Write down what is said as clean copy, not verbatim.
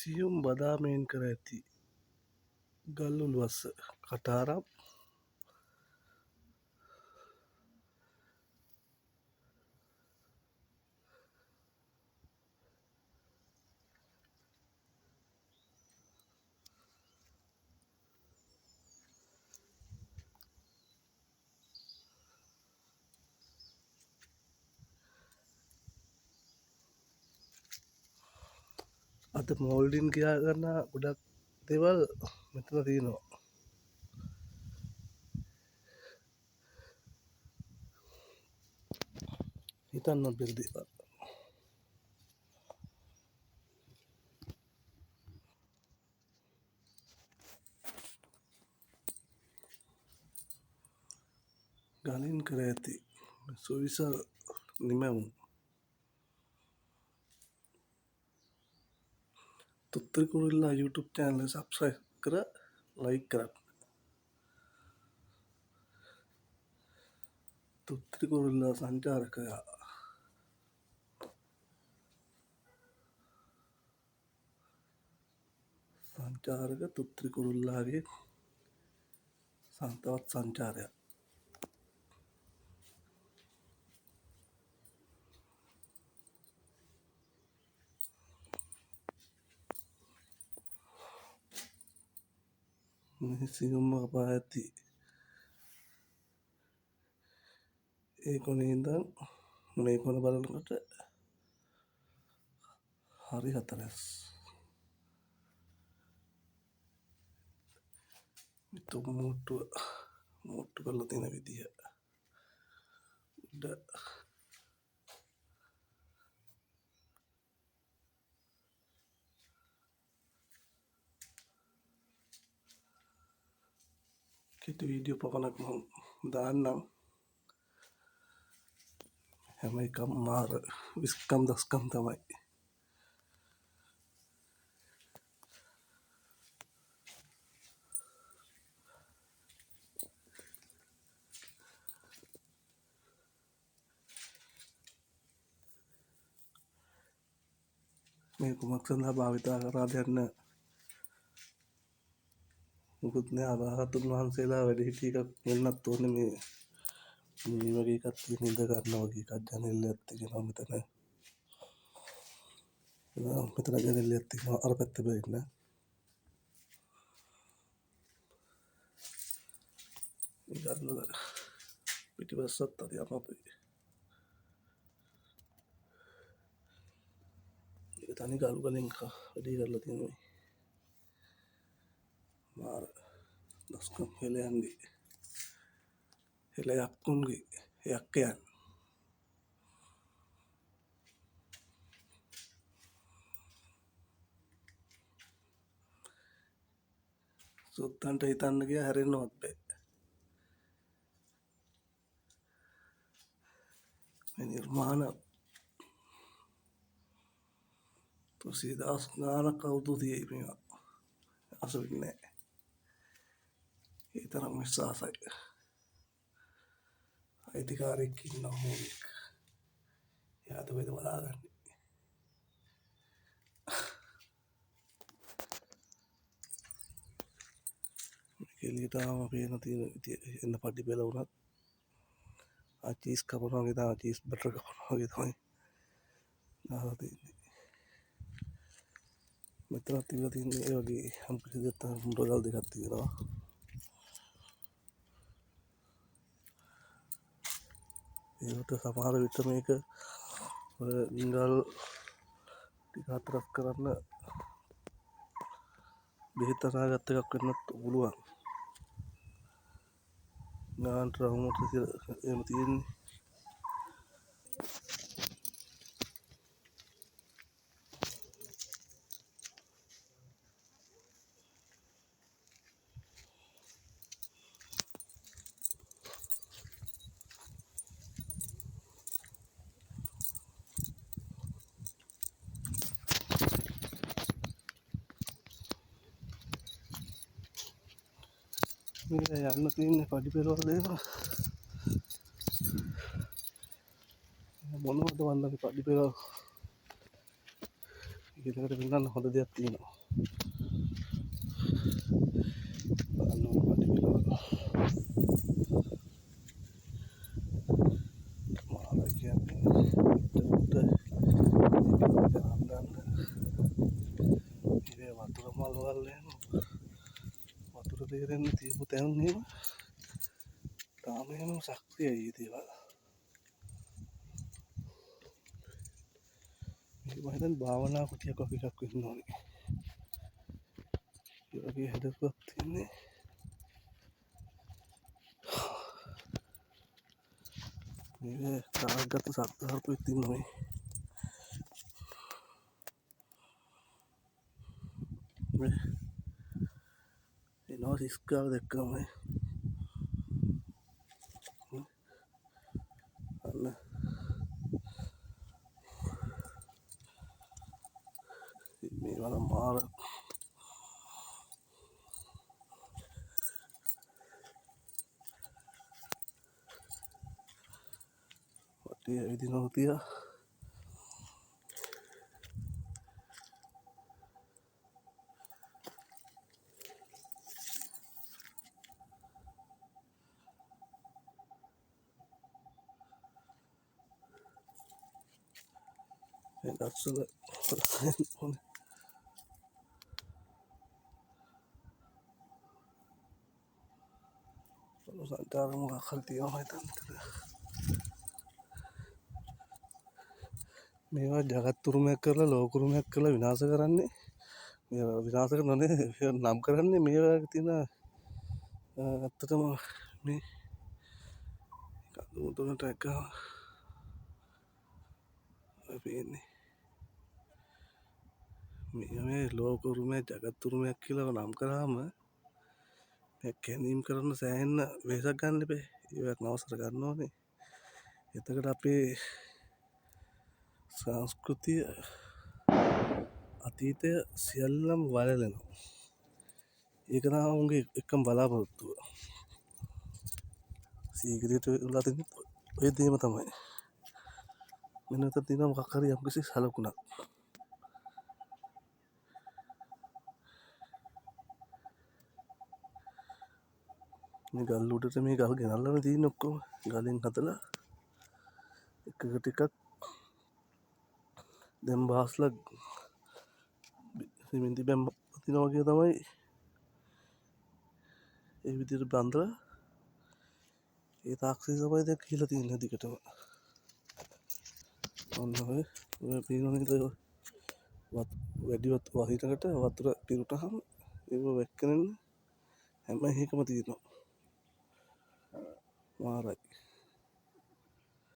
සියුම් බදාමයෙන් කර ඇති ගල් උළුවස්ස කටාරම් අද මෝල්ඩින් කියා ගන්න ගොඩක් දේවල් මෙතන තියෙනවා. හිතන්නත් බැරි දේවල්. ගලින් කර ඇති සුවිසල් නිමැවුම් තුත්තරි කුරුල්ලා YouTube channel subscribe කර like කරන්න. තුත්තරි කුරුල්ලා සංචාරකයා සංචාරක තුත්තරි කුරුල්ලාගේ තවත් සංචාරයක්. මේ සියුම්ම කපා ඇති ඒ කොනේ ඉඳන් මේ කොන බලනකොට හරි හතරස්. තුම් මුට්ටු කරලා තියෙන විදිය උඩ කෙටි වීඩියෝ පමණක් මම දාන්නම්. හැම එකම මාර විස්කම් දස්කම් තමයි. මේ කුමක් සඳහා භාවිතා කරා දෙන්න මුකුත් නෑ. රහතුන් වහන්සේලා වැඩ හිටි එකක් වෙන්නත් ඕනේ. මේ වගේ එකක් තියෙන ඉඳ ගන්න වගේ එකක් ජනෙල්ලයක් තියෙනවා මෙතන. මෙතන ජනෙල්ලයක් තියෙනවා අර පැත්ත බැරින්න. ගන්න පිටිපස්සත් හරි අමාරුයි. ඒක තනි ගල් වලින් වැඩි කරලා තියෙනවා. මාර දස්කම් හෙලයන්ගේ හෙලයක්කුන්ගේ යක්කයන් සුත්තන්ට හිතන්න ගියා හැරෙන්නවත් බෑ. මේ නිර්මාණ 300,000 ගානක් අවුරුදු තියෙයි මේවා. අසුවින් නෑ. ඒ තරම් විශ්වාසයි. අයිතිකාරයෙක් ඉන්නවා මූලික. එයාට වෙද බලාගන්න. එළියට ආවම පේන තියෙන එන්න පඩි බෙල වුණත් චීස් කපනවා වගේ තමයි. චීස් බටර් කපනවා වගේ තමයි දාලා තියෙන්නේ. මෙතන තියලා තියෙන්නේ ඒ වගේ හම් කිසි දෙයක් මුරගල් දෙකක් තියෙනවා. ඒකට සමහර විට මේක ගල් ටික හතරක් කරන්න බෙහෙත් අනාගත් එකක් වෙන්නත් පුළුවන්. ගාන්ට රවුමට එහෙම තියෙන්නේ. මේ යන්න තියෙන්නේ පඩි පෙරවල් දේවා. මොනවද වන්නගේ පඩි පෙරවල්. ඉගෙනකට පෙන්නන්න හොඳ දෙයක් තියෙනවා. බලන්න පටි පෙළ මාර කියන්නේ උඩ අන්දන්න ඉතින් වතුර මල් වල වතුර තේරෙන්න තියපු තැන් නේම තාම එහෙම ශක්තියයි දේවල් මේක මම හිතන්නේ භාවනා කුටියක් වගේ එකක් වෙන්න ඕනේ ඒ වගේ හැදපුවක් තියන්නේ මේක තාග්ගත සත්හරපු ඉතින් නොවේ එනවා සිස්කාව දැක්කම අන්න මේ වල මාර වටේ ඇවිදිනවා තියා දස්සල ඕනේ සංචාර මොකක් හරි තියෙනවා හිතන්න මේවා ජගත් උරුමයක් කරලා ලෝක උරුමයක් කරලා විනාශ කරන්නේ මේ විනාශ කරනනේ නම් කරන්නේ මේවා තියෙන ඇත්තටම මේ කඳුමුතුනට එක පේන්නේ මේ ලෝක උරුමයක් ජගත් උරුමයක් කියලා නම් කරාම කැනීම් කරන්න සෑහෙන්න වෙහෙසක් ගන්න එපේ ඒවත් නවසර ගන්න ඕනේ එතකොට අපේ සංස්කෘතිය අතීතය සියල්ලම වලලනවා ඒක තමයි උන්ගේ එකම බලාපොරොත්තුව සීගිරියට වෙලා තියෙන ඔය දේම තමයි මෙන්න උතන තියෙන මොකක් හරි යම්කිසි සලකුණක් මේ ගල් උඩට මේ ගල් ගෙනල්ලානේ තියෙන්නේ ඔක්කොම ගලෙන් හදලා එකකට එකක් දැන් බාස්ලා සිමෙන්ති බැම් පතිනා වගේ තමයි ඒ විදිහට බඳලා ඒ තාක්ෂි තමයි දැන් කියලා තියෙන දිගටම ඔන්න ඔය පීනෝනේ වැඩිවත් වහිනකට වතුර පිරුටහම ඒක වැක්කෙනන්න හැම එකම තියෙනවා මාරයි